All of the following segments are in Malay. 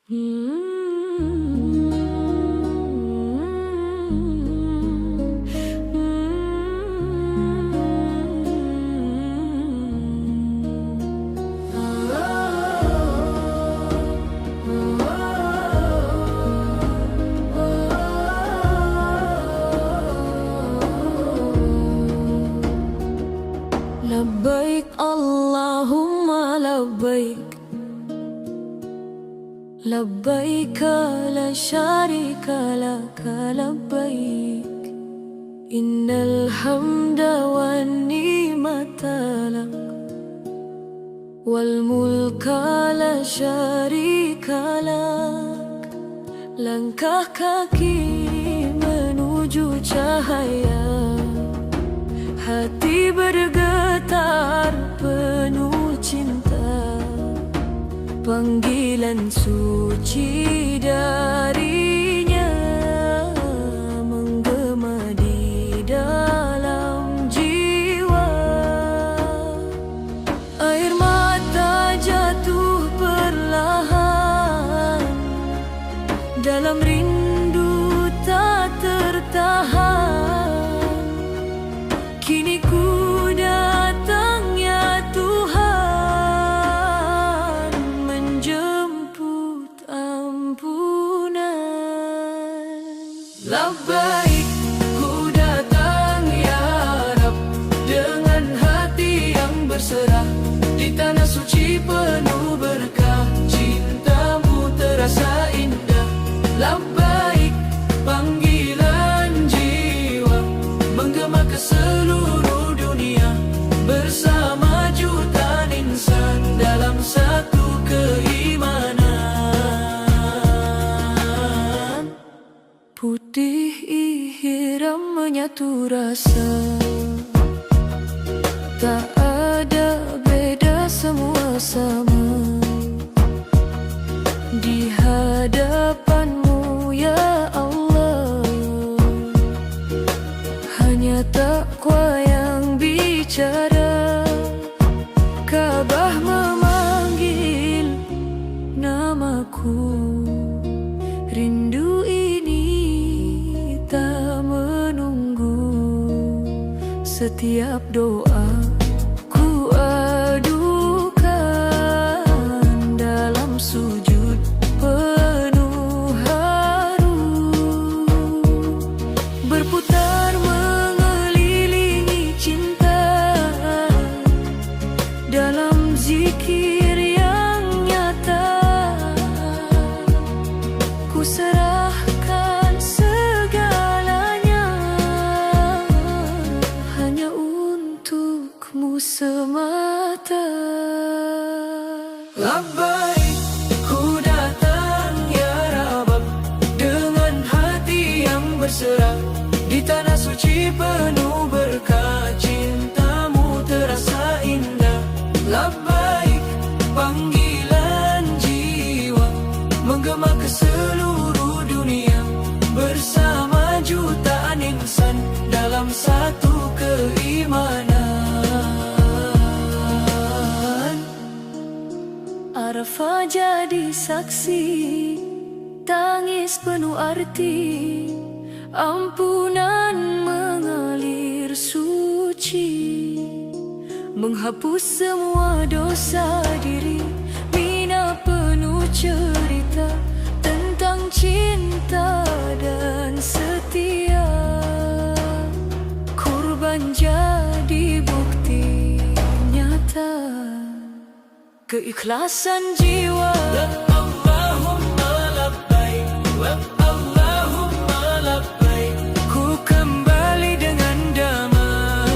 Labbaik Allahumma labbaik, labbaik la syarika laka labbaik, innal hamda wan ni'mata lak, wal mulka la syarika lak. Langkah kaki menuju cahaya, hati bergetar penuh cinta. Panggilan suci darinya menggema di dalam jiwa. Air mata jatuh perlahan, dalam rindu tak tertahan. Kini ku datang ya Tuhan, menjemput ampunan. Labbaik, ku datang ya Rab, dengan hati yang berserah. Di tanah suci penuh berkah, cintamu terasa indah. Labbaik, panggilan jiwa menggema ke seluruh dunia, bersama jutaan insan dalam satu keimanan. Putih ihram menyatu rasa, tak ada beda, semua sama di hadapanmu ya Allah. Hanya takwa yang bicara, Ka'bah memanggil namaku. Rindu ini tak menunggu, setiap doa ku adukan dalam sujud penuh haru. Berputar mengelilingi cinta dalam zikir yang nyata. Ku serahkan segalanya hanya untukmu semata. Labbaik, ku datang ya Rabb, dengan hati yang berserah. Di tanah suci penuh berkah, cintamu terasa indah. Labbaik, panggilan jiwa menggema ke seluruh dunia, bersama jutaan insan dalam satu keimanan. Arafah jadi saksi, tangis penuh arti, ampunan mengalir suci, menghapus semua dosa diri. Mina penuh cerita tentang cinta dan setia. Kurban jadi bukti nyata keikhlasan jiwa. Allahumma labbaik, Allahumma labbaik. Ku kembali dengan damai,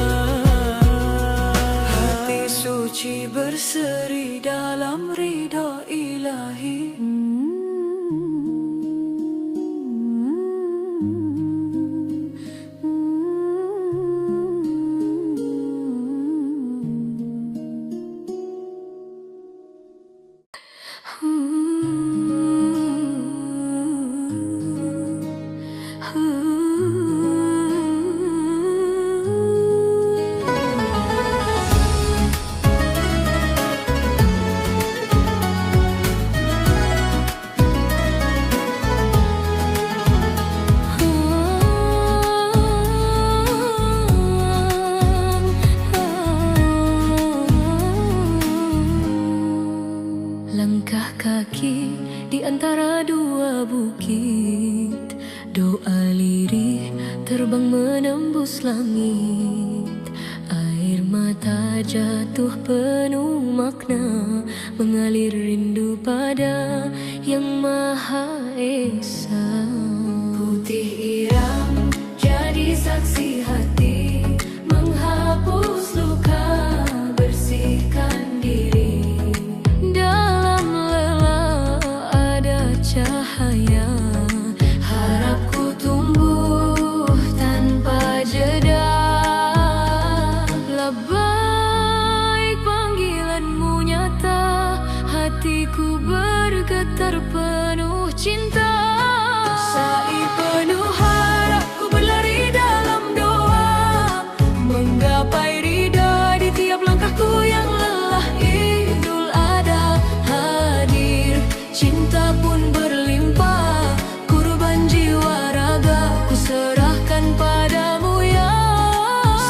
hati suci berseri dalam ridha ilahi. Langkah kaki di antara dua bukit, doa lirih terbang menembus langit. Air mata jatuh penuh makna, mengalir rindu pada Yang Maha Esa. Putih iram jadi saksi hati, menghapus luka, bersihkan diri. Dalam lelah ada cahaya, harapku tumbuh tanpa jeda. Labbaik panggilanmu nyata, hatiku bergetar penuh cinta. Sa'i penuh harap, ku berlari dalam doa, menggapai ridha di tiap langkahku yang lelah. Idul Adha hadir, cinta pun berlimpah, kurban jiwa raga ku serahkan padamu ya.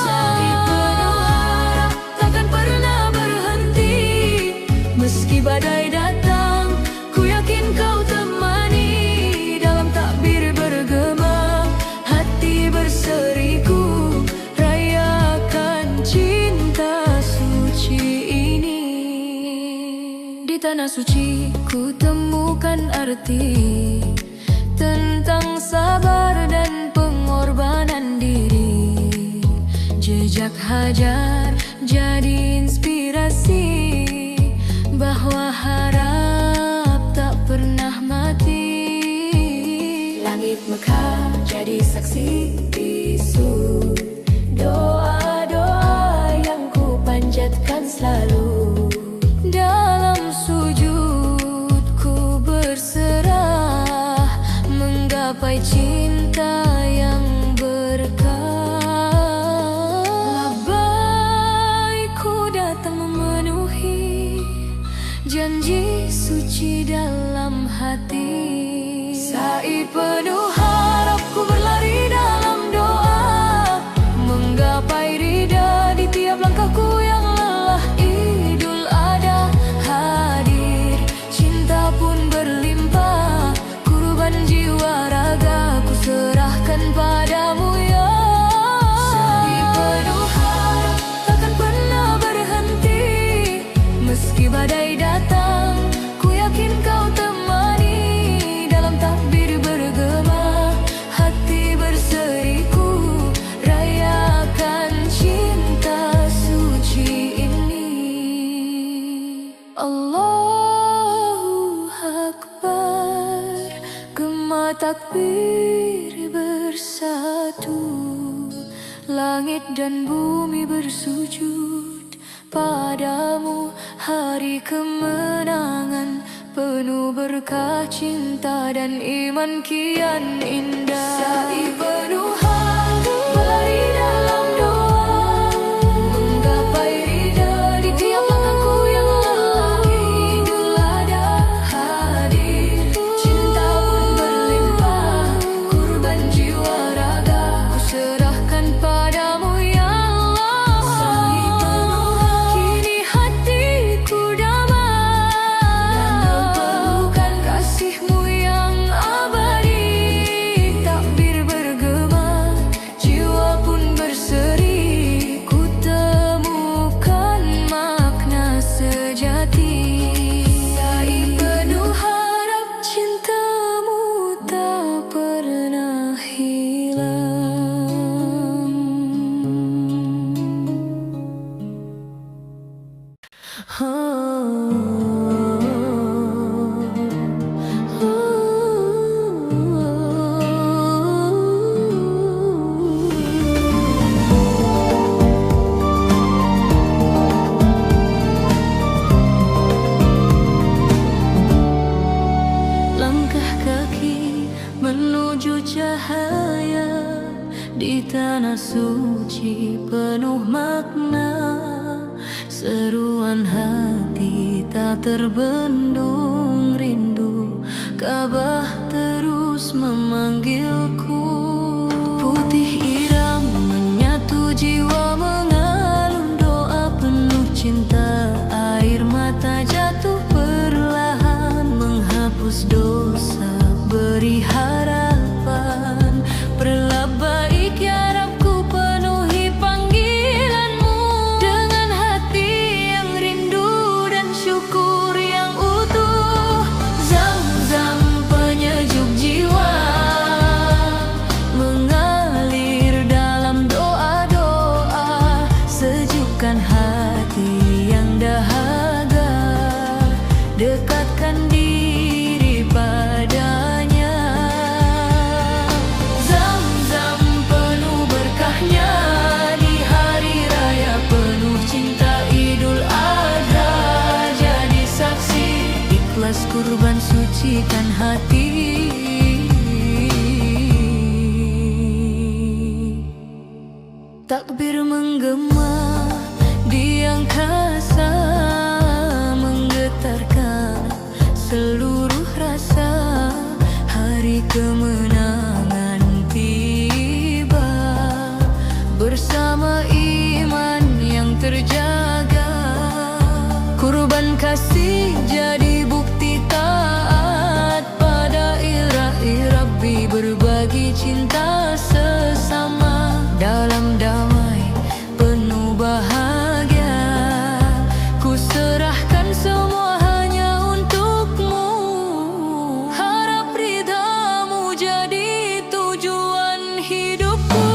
Sa'i penuh harap takkan pernah berhenti, meski badai datang ku yakin kau temani. Dalam takbir bergema, hati berseriku, rayakan cinta suci ini. Di tanah suci ku temukan arti tentang sabar dan pengorbanan diri. Jejak Hajar jadi inspirasi, bahwa harap tak pernah mati. Langit Mekah jadi saksi bisu, doa-doa yang ku panjatkan selalu. Dalam sujud ku berserah, menggapai cinta yang berkah. Labbaik ku datang memenuhi janji suci dalam hati. Sa'i penuh harap, ku berlari dalam doa, menggapai ridha di tiap langkahku yang lelah. Idul Adha hadir, cinta pun berlimpah, kurban jiwa raga ku serahkan padamu ya. Sa'i penuh harap takkan pernah berhenti, meski badai datang ku yakin kau temani. Dalam takbir bergema, hati berseriku, rayakan cinta suci ini. Allahu Akbar, gema takbir bersatu, langit dan bumi bersujud padamu. Hari kemenangan penuh berkah, cinta dan iman kian indah. Sa'i penuh harap, berlari dalam doa, menggapai ridha di tiap langkahku yang lelah. Idul Adha hadir, cinta pun berlimpah, kurban jiwa raga ku serahkan padamu ya Allah. Sa'i penuh harap, kini hatiku damai, perlukan kasihmu yang abadi. Takbir bergema, jiwa pun berseri, ku temukan makna sejati. Sa'i penuh harap, cintamu tak pernah hilang. Langkah kaki menuju cahaya di tanah suci penuh makna. Seruan hati tak terbendung rindu, Ka'bah terus memanggilku. Putih iram menyatu jiwa, mengalun doa penuh cinta. Air mata jatuh perlahan, kurban sucikan hati. Takbir menggema di angkasa, menggetarkan seluruh rasa. Hari kemenangan tiba, bersama iman yang terjaga. Kurban kasih jadi bukti taat pada ilahi Rabbi, berbagi cinta sesama dalam damai penuh bahagia. Ku serahkan semua hanya untukmu, harap ridhamu jadi tujuan hidupku.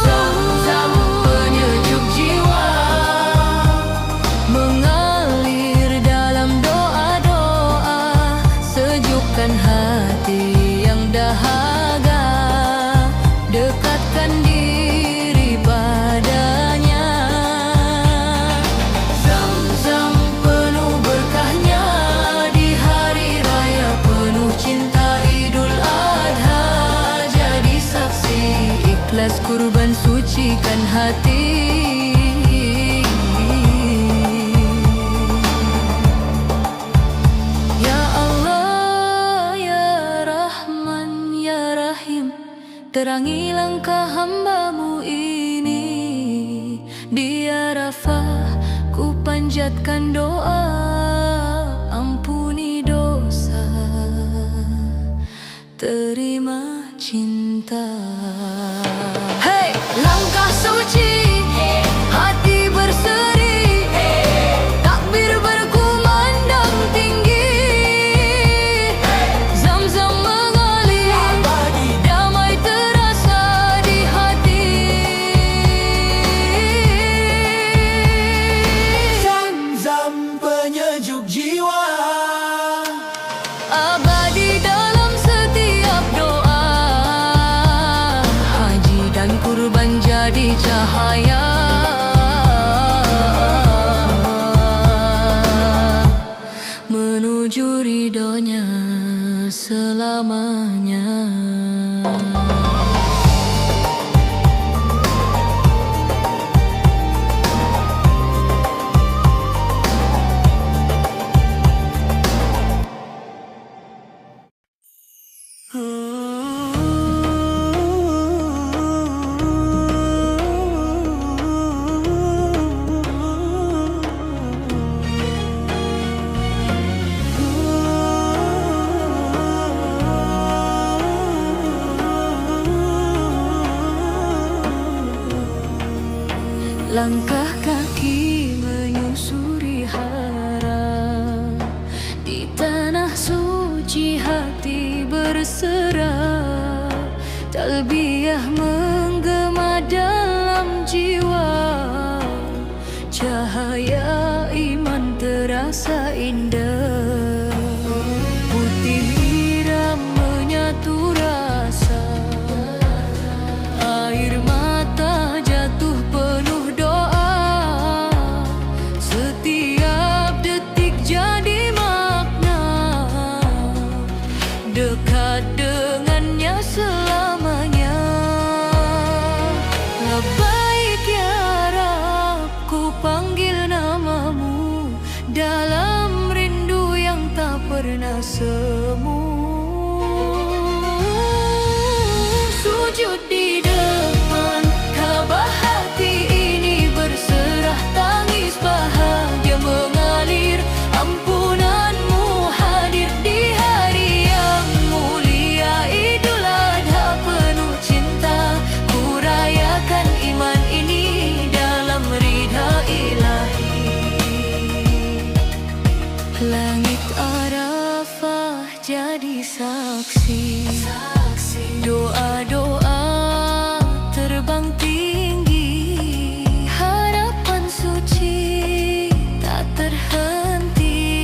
Zam-zam penyejuk jiwa, mengalir dalam doa-doa, sejukkan hati yang dahaga, dekatkan diri padanya. Zam-zam penuh berkahnya di hari raya penuh cinta Idul Adha, jadi saksi ikhlas kurban sucikan hati. Ya Allah, Ya Rahman, Ya Rahim, terangi langkah hamba-Mu ini. Di Arafah ku panjatkan doa, ampuni dosa, terima cinta. Hey, langkah suci, hati berseri, takbir berkumandang tinggi. Zam-zam mengalir, damai terasa di hati. Zam-zam penyejuk jiwa, Abadi dalam setiap doa. Haji dan kurban jadi cahaya, menuju ridhonya selamanya. Langkah kaki menyusuri haram, di tanah suci hati berserah. Talbiyah menggema dalam jiwa, cahaya iman terasa indah. Putih hiram menyatu rasa, air mata jatuh penuh doa. Setiap detik jadi makna, dekat dengannya selamanya. Labbaik ya Rab, ku panggil namamu dalam rindu yang tak pernah semu. Sujud di depan Ka'bah, hati ini berserah, tangis bahagia mengalir. Ampunanmu hadir di hari yang mulia Idul Adha penuh cinta. Ku rayakan iman ini dalam ridha ilahi. Langit Arafah jadi saksi, doa-doa terbang tinggi, harapan suci tak terhenti,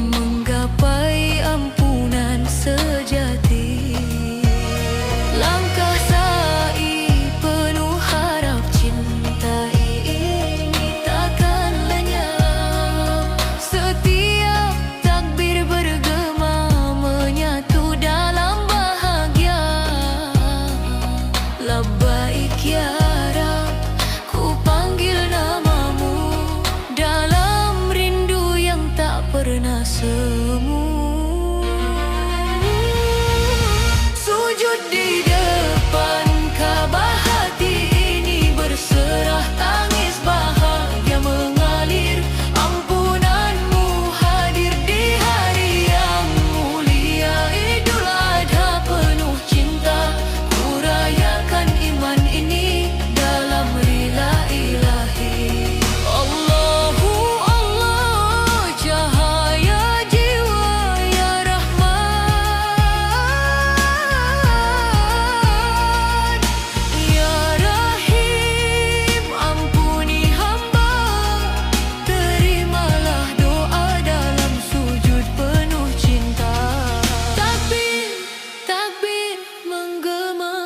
menggapai ampunan sejati. Langkah sa'i penuh harap, cinta ini takkan lenyap. Setiap takbir semu. Sujud di depan Ka'bah, hati ini berserah, tangis bahagia mengalir. Ampunanmu hadir di hari yang mulia, Idul Adha penuh cinta. Ku rayakan iman ini dalam rila ilahi. Allahu Allah, cahaya jiwa ya Rahman, ya Rahim, ampuni hamba. Terimalah doa dalam sujud penuh cinta. Takbir, takbir menggema,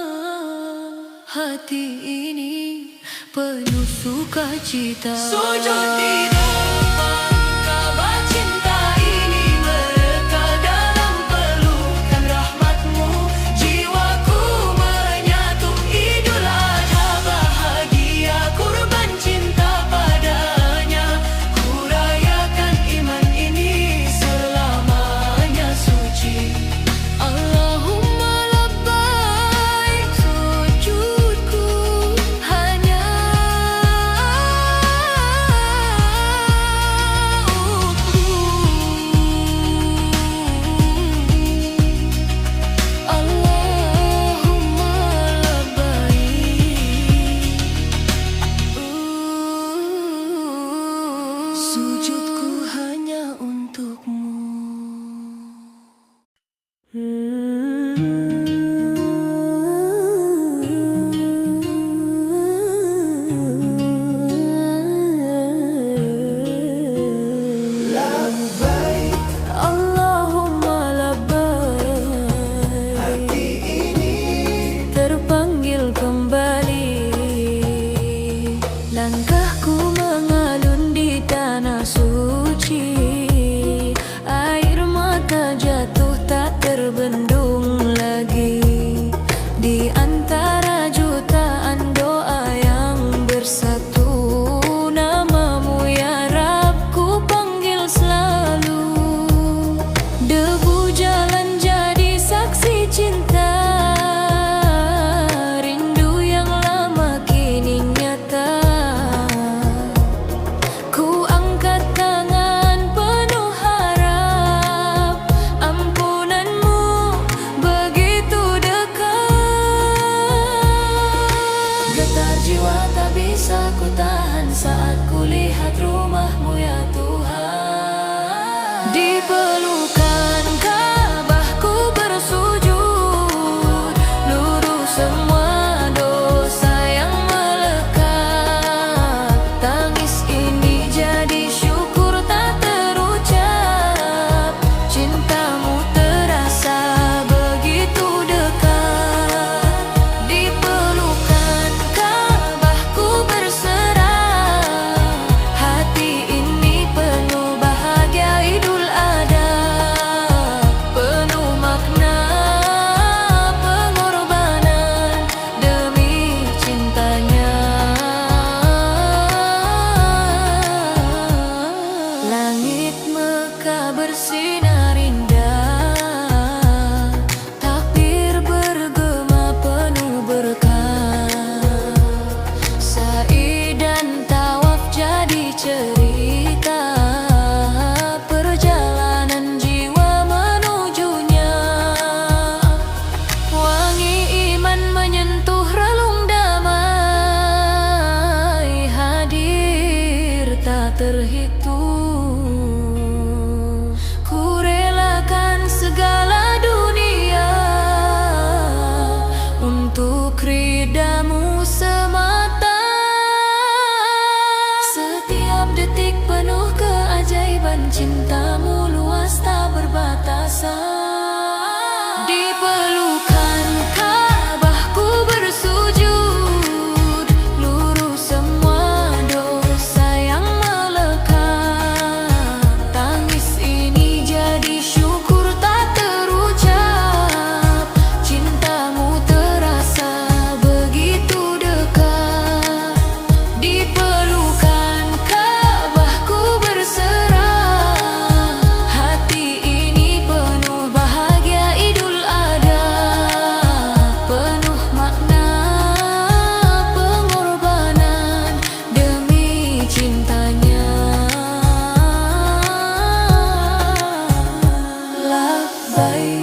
hati ini penuh sukacita. Sujud di depan Ka'bah, cinta ini mereka dalam pelukan rahmatmu. Jiwaku menyatu, Idul Adha bahagia, kurban cinta padanya. Ku rayakan iman ini selamanya suci. Allahumma labbaik, sujudku hanya Allahumma labbaik, sujudku hanya untukmu. Allahumma labbaik, Hati ini terpanggil kembali. Langkahku mengalun di tanah suci, air mata jatuh tak terbendung lagi. Di antara jutaan doa yang bersatu, namamu ya Rab ku panggil selalu. Debu jalan jadi saksi cinta, rindu yang lama kini nyata. Ku angkat tangan penuh harap, ampunanmu begitu dekat. Getar jiwa tak bisa ku tahan saat ku lihat rumahmu ya Tuhan. Di pelukan Ka'bah ku bersujud, luruh semua dosa yang melekat. Tangis ini jadi syukur tak terucap, cintamu terasa begitu dekat. Di pelukan Ka'bah ku berserah, hati ini penuh bahagia Idul Adha.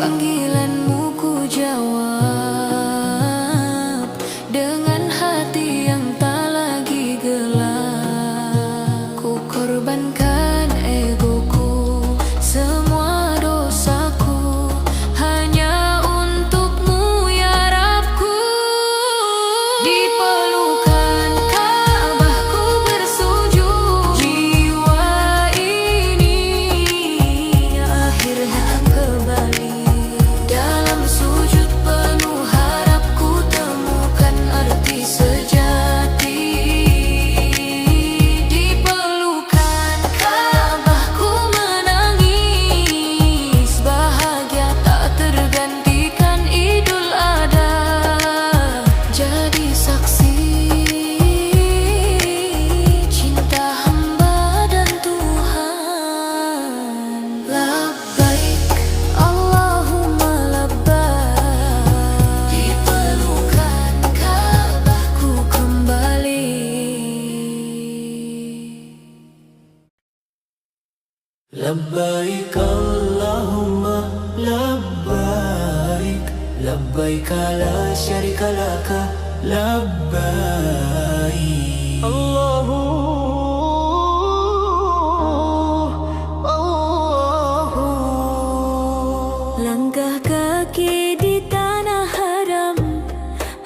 Panggilanmu ku jawab dengan hati yang tak lagi gelap. Ku korbankan egoku, semua dosaku hanya untukmu ya Rabbku. Di pelukan Ka'bah ku bersujud, jiwa ini akhirnya kembali. Dalam sujud penuh harap ku temukan arti sejati. Di pelukan Ka'bah ku menangis, bahagia tak tergantikan Idul Adha. Jadi saksi cinta hamba dan Tuhan. Labbaik Allahumma labbaik. Di pelukan Ka'bah ku kembali. Labbaik Allahumma labbaik, labbaik la syarika laka labbaik. Langkah kaki di tanah haram,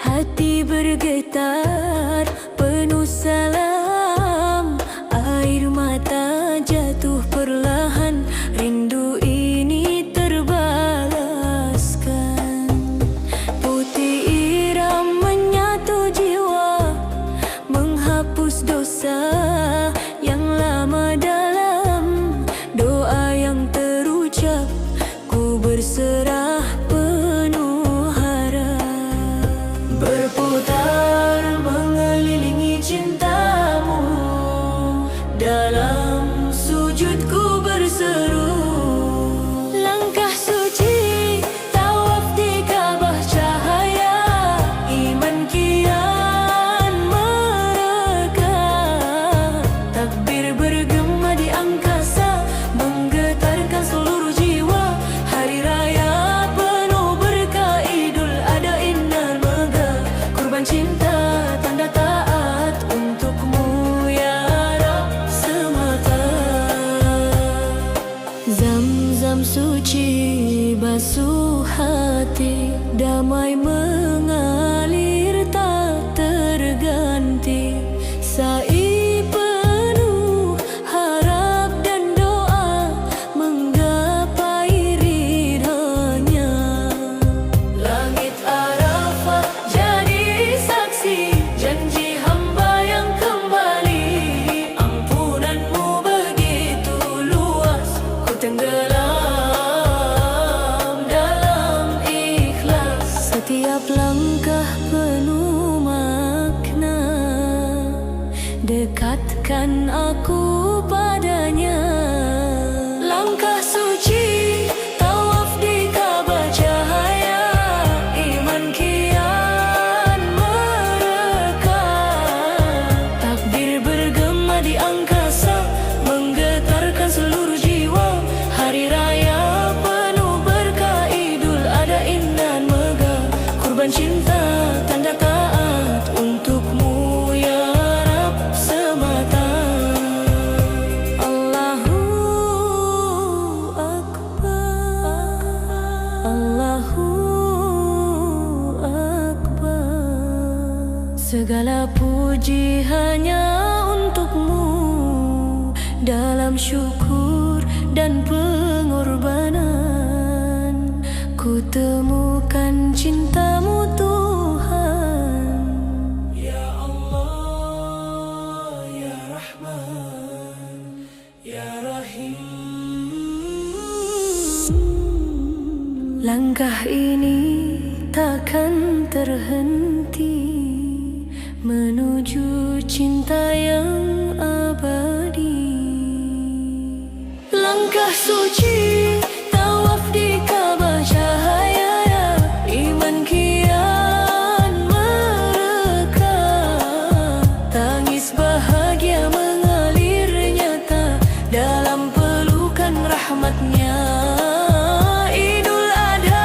hati bergetar penuh salam. Air mata jatuh perlahan, rindu ini terbalaskan. Putih iram menyatu jiwa, menghapus dosa yang lama dalam. Doa yang terucap, ku berserah penuh harap. Berputar mengelilingi cintamu, dalam sujudku berseru. Langkah suci, tawaf di Ka'bah cahaya, iman kian mereka. Takbir bergema di angkasa, menggetarkan seluruh jiwa. Hari raya penuh berkah Idul Adha indah megah. Kurban cinta tanda taat untukmu ya Rabb semata. Zam-zam suci basuh hati, damai mengalir tak terganti. Sa'i penuh harap dan doa, menggapai ridhanya. Langit Arafah jadi saksi, janji hamba yang kembali. Ampunanmu begitu luas, ku tenggelam dalam ikhlas. Setiap langkah penuh makna, dekatkan aku padanya. Langkah suci, tawaf di Ka'bah cahaya, iman kian mereka. Takbir bergema di angkasa, menggetarkan seluruh jiwa. Hari raya penuh berkah Idul Adha indah megah. Kurban cinta tanda taat untukmu ya Rabb semata. Allahu Akbar, Allahu Akbar. Segala puji hanya untukmu, dalam syukur dan pengorbanan ku temukan cintamu Tuhan. Ya Allah, ya Rahman, ya Rahim. Langkah ini takkan terhenti menuju cinta yang abadi. Langkah suci, tawaf di Ka'bah cahaya, iman kian mereka. Tangis bahagia mengalir nyata dalam pelukan rahmatnya. Idul Adha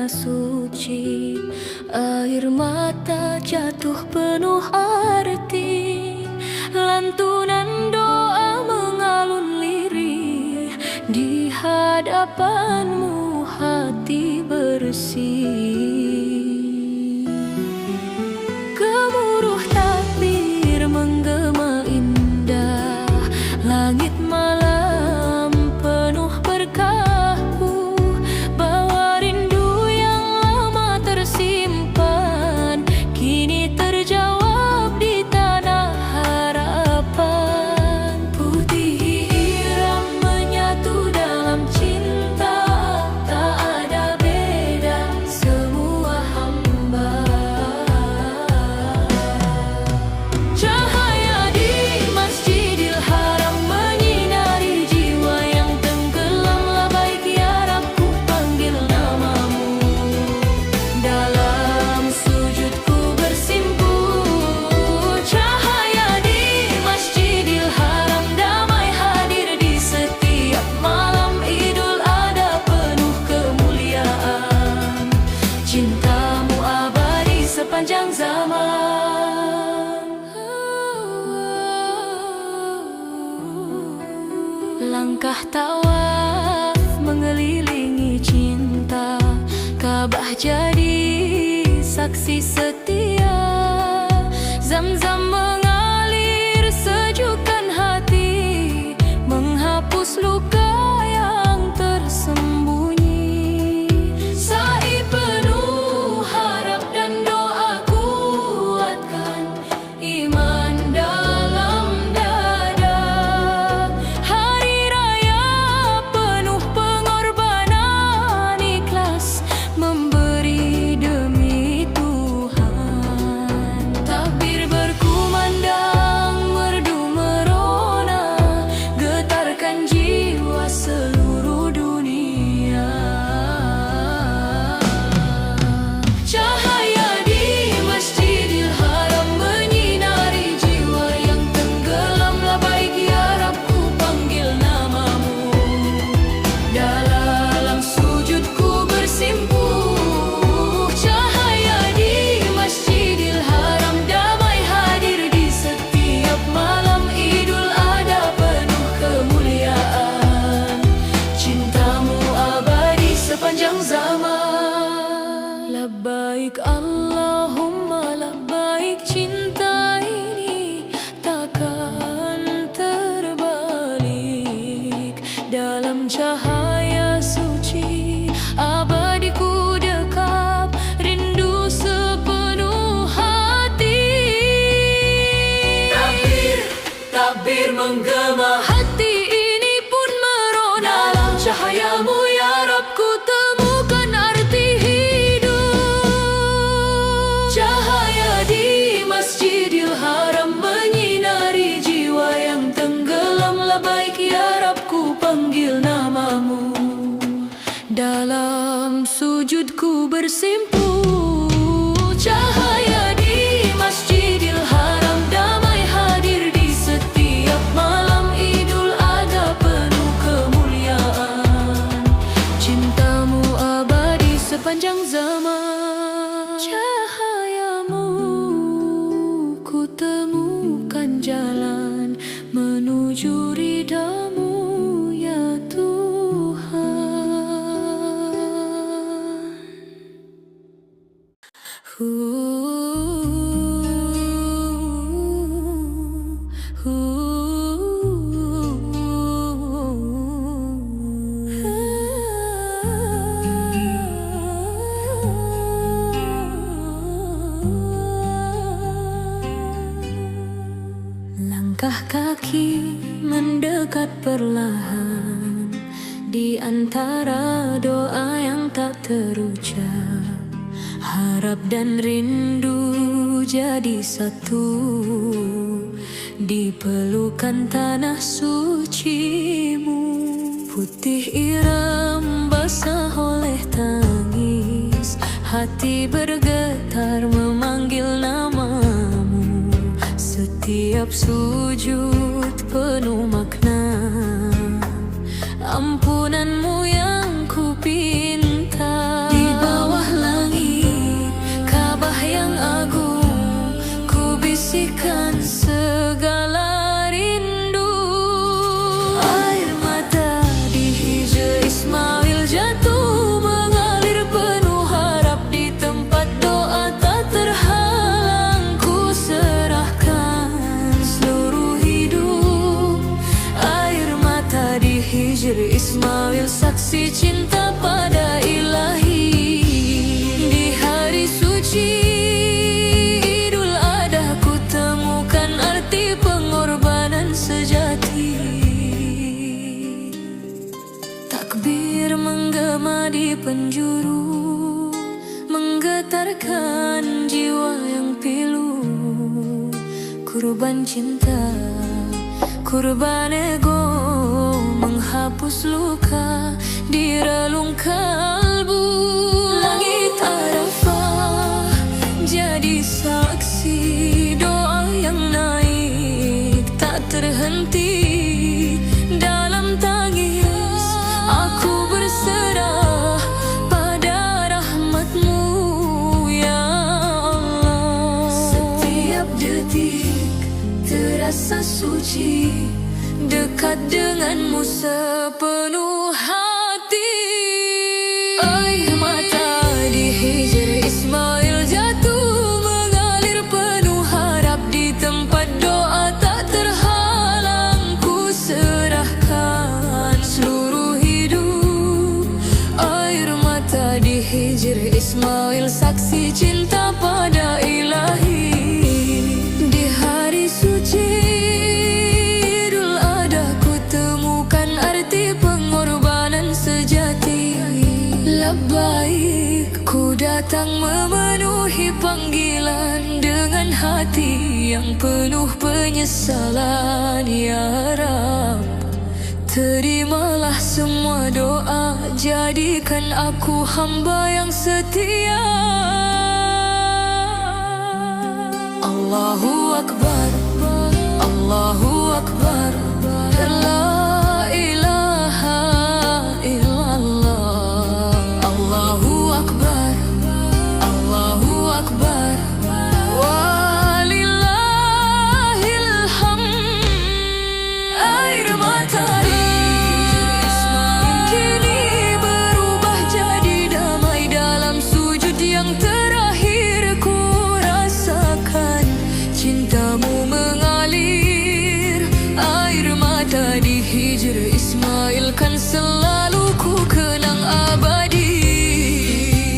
tanah suci. Air mata jatuh penuh arti, lantunan doa mengalun lirih. Di hadapanmu hati bersih. Gemuruh takbir menggema indah, langit malam penuh berkahmu. Bawa rindu yang lama tersimpan kini terjawab di tanah harapan. Putih hiram menyatu dalam cinta, tak ada beda semua hamba. Cahaya di Masjidil Haram menyinari jiwa yang tenggelam. Labbaik ya Rabb, ku panggil namamu. Dalam sujudku bersimpu. Cahaya di Masjidil Haram damai hadir di setiap malam. Idul Adha penuh kemuliaan, cintamu abadi sepanjang zaman. Langkah tawaf mengelilingi cinta, Ka'bah jadi saksi setia. Zam-zam mengalir sejukkan hati, menghapus luka yang tersembunyi. Sa'i penuh harap dan doa, kuatkan iman dalam dada. Hari raya penuh pengorbanan, ikhlas memberi demi Tuhan. Takbir berkumandang, merdu merona, getarkan jiwa seluruh dunia. Cahaya di Masjidil Haram menyinari jiwa yang tenggelam. Labbaik ya Rabb, ku panggil namamu. Dalam sujudku bersimpu. Cahaya di Masjidil Haram damai hadir di setiap malam. Idul Adha penuh kemuliaan, cintamu abadi sepanjang zaman. Labbaik Allahumma labbaik, cinta ini takkan terbalik. Dalam cahaya suci abadi ku dekap, rindu sepenuh hati. Takbir, takbir menggema, hati ini pun merona. Dalam cahayamu ya Rabb, ku temukan arti hidup. Cahaya di Masjidil Haram menyinari jiwa yang tenggelam. Labbaik ya Rabb, ku panggil namamu. Dalam sujudku bersimpu. Cahaya di Masjidil Haram damai hadir di setiap malam. Idul Adha penuh kemuliaan, cintamu abadi sepanjang zaman. Cahayamu ku temukan jalan menuju ridhamu ya Tuhan. Langkah kaki mendekat perlahan, di antara doa yang tak terucap. Harap dan rindu jadi satu, di pelukan tanah sucimu. Putih iram basah oleh tangis, hati bergetar memanggil namamu. Setiap sujud penuh makna, ampunanmu yang ku pinta. Di bawah biru menggetarkan jiwa yang pilu. Kurban cinta, kurban ego, menghapus luka di relung kalbu. Langit Arafah jadi saksi, doa yang naik tak terhenti. Dalam tangis aku berserah pada rahmat-Mu, ya Allah. Setiap detik terasa suci, dekat dengan-Mu sepenuh hati. Air mata di Hijr Ismail jatuh mengalir penuh harap. Di tempat doa tak terhalang, ku serahkan seluruh hidup. Air mata di Hijr Ismail saksi cinta pada Ilahi. Di hari suci Idul Adha ku temukan arti pengorbanan sejati. Labbaik, ku datang memenuhi panggilan dengan hati yang penuh penyesalan. Ya Rab, terimalah semua doa, jadikan aku hamba yang setia. Allahu Akbar, Allahu Akbar, la ilaha illallah. Allahu Akbar, Allahu Akbar, walillahil hamd. Air mata kini berubah jadi damai. Dalam sujud yang terakhir ku rasakan cinta-Mu mengalir. Air mata di Hijr Ismail kan selalu ku kenang abadi.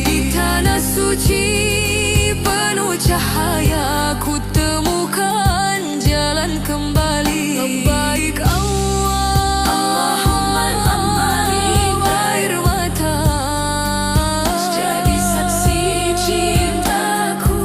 Di tanah suci penuh cahaya ku temukan jalan kembali. Labbaik Allah, Allahumma ammanik. Air mata jadi saksi cintaku.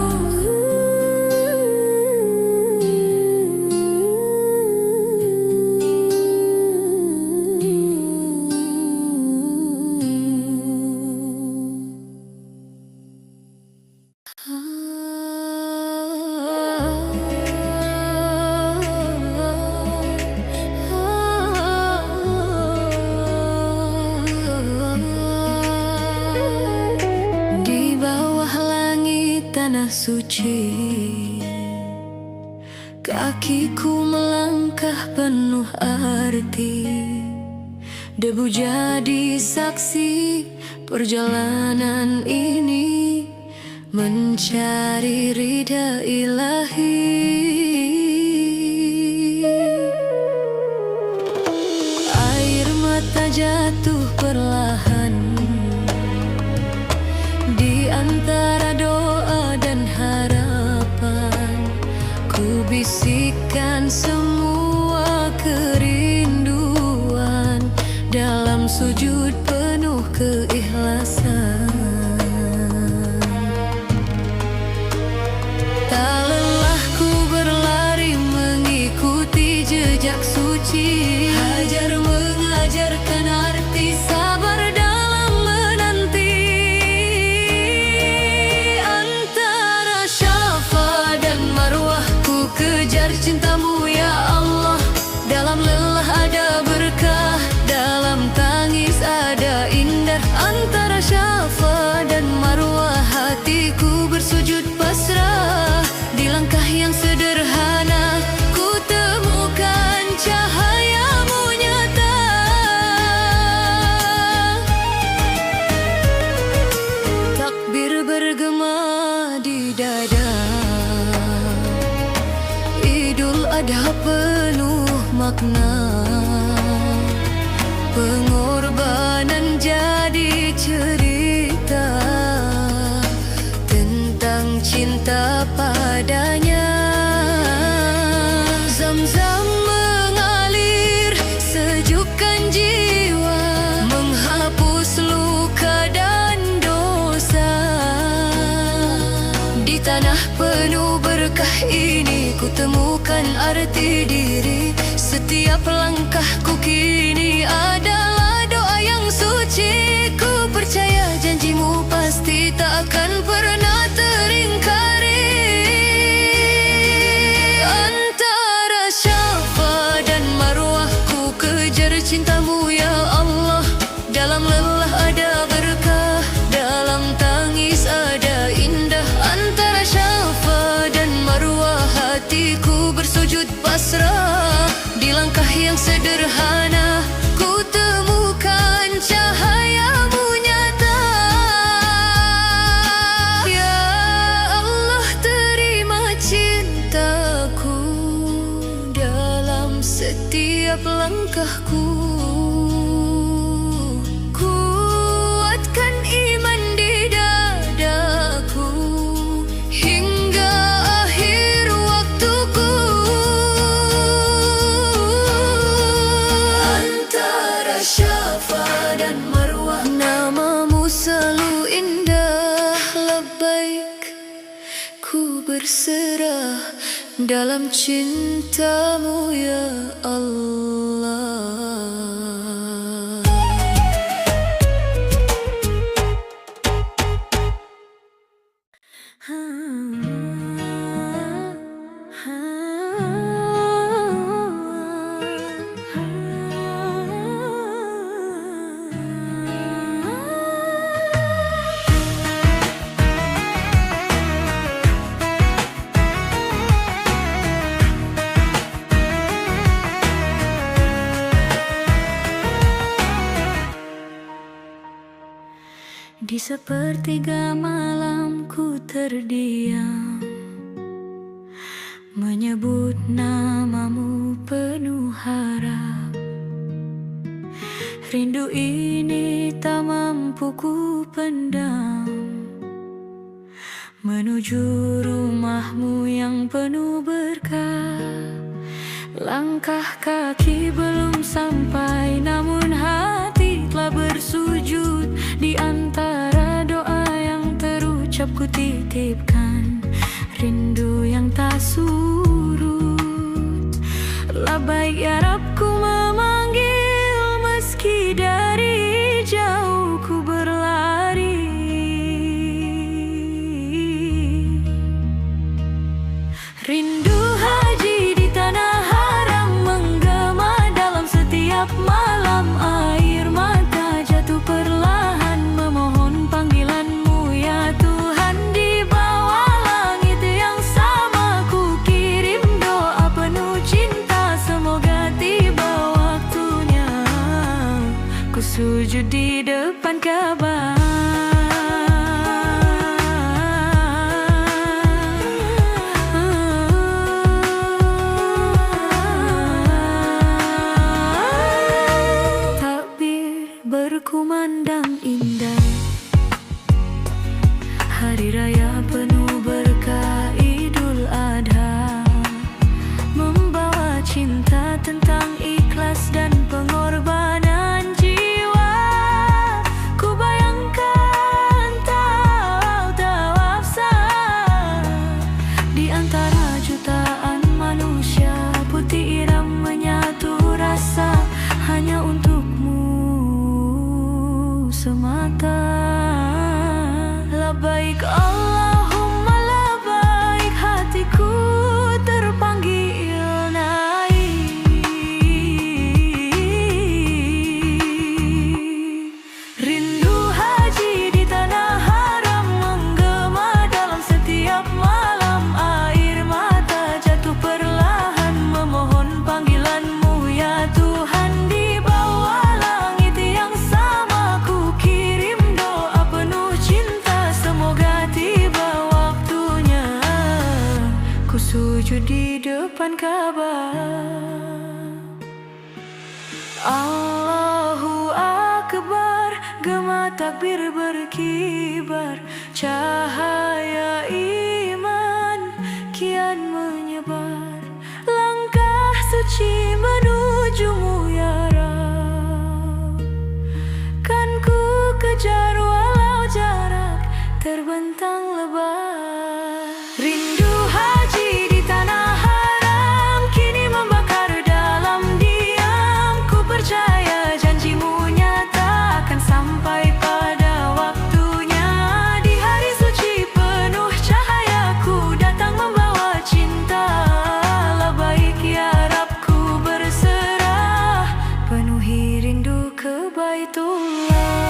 Di bawah langit tanah suci, kakiku melangkah penuh arti. Debu jadi saksi perjalanan ini, mencari ridha Ilahi. Air mata jatuh perlahan di antara doa dan harapan. Ku bisikkan semua kerinduan dalam sujud penuh keikhlasan. Tak lelah ku berlari mengikuti jejak suci. Hajar mengajarkan arti sabar dalam menanti. Antara Syafa dan Marwah ku kejar cinta-Mu, ya Allah. Dalam lelah ada berkah, dalam tangis ada indah. Antara Syafa dan Marwah hatiku bersujud pasrah. Di langkah yang sederhana ku temukan cahaya-Mu nyata. Takbir bergema di dada. Idul Adha penuh makna. Pengorbanan jadi cerita tentang cinta padanya. Zam-zam mengalir sejukkan jiwa, menghapus luka dan dosa. tanah penuh berkah ini ku temukan arti diri. Setiap langkahku kini adalah doa yang suci. Ku percaya janjimu pasti tak akan pernah teringkari. Antara Syafa dan Marwah ku kejar cintamu ya Allah. Dalam lelah ada berkah, dalam tangis ada indah. Antara Syafa dan Marwah hatiku bersujud pasrah. Di langkah yang sederhana ku temukan cahayamu nyata. Ya Allah, terima cintaku dalam setiap langkahku. Kuatkan iman di dadaku hingga akhir waktuku. Antara Syafa dan Marwah namamu selalu indah. Labbaik, ku berserah dalam cintamu ya Allah. Di sepertiga malam ku terdiam, menyebut namamu penuh harap. Rindu ini tak mampu ku pendam, menuju rumahmu yang penuh berkah. Langkah kaki belum sampai, namun hati telah bersujud. Di antara doa yang terucap ku titipkan rindu yang tak surut. Labbaik ya Rabb, ku memanggil meski dari jauh ku berlari. Rindu haji di tanah haram menggema dalam setiap malam. Air mata jatuh perlahan memohon panggilanmu ya Tuhan. Di bawah langit yang sama ku kirim doa penuh cinta. Semoga tiba waktunya ku sujud di depan Ka'bah. Berkumandang indah, hari raya penuh berkah Idul Adha, membawa cinta tentang ikhlas dan pengorbanan jiwa. Ku bayangkan tawaf di antara jutaan manusia, putih iram menyatu rasa hanya untukmu semata. Labbaik Allahumma labbaik, hatiku terpanggil naik. Rindu haji di tanah haram menggema dalam setiap malam. Air mata jatuh perlahan memohon panggilanmu ya Tuhan. Di bawah langit yang sama ku kirim doa penuh cinta. Semoga tiba waktunya ku sujud di depan Ka'bah. Allahu Akbar, gema takbir berkibar. Cahaya iman kian menyebar. Langkah suci menujumu ya Rabb, kan ku kejar walau jarak terbentang lebar. Allah.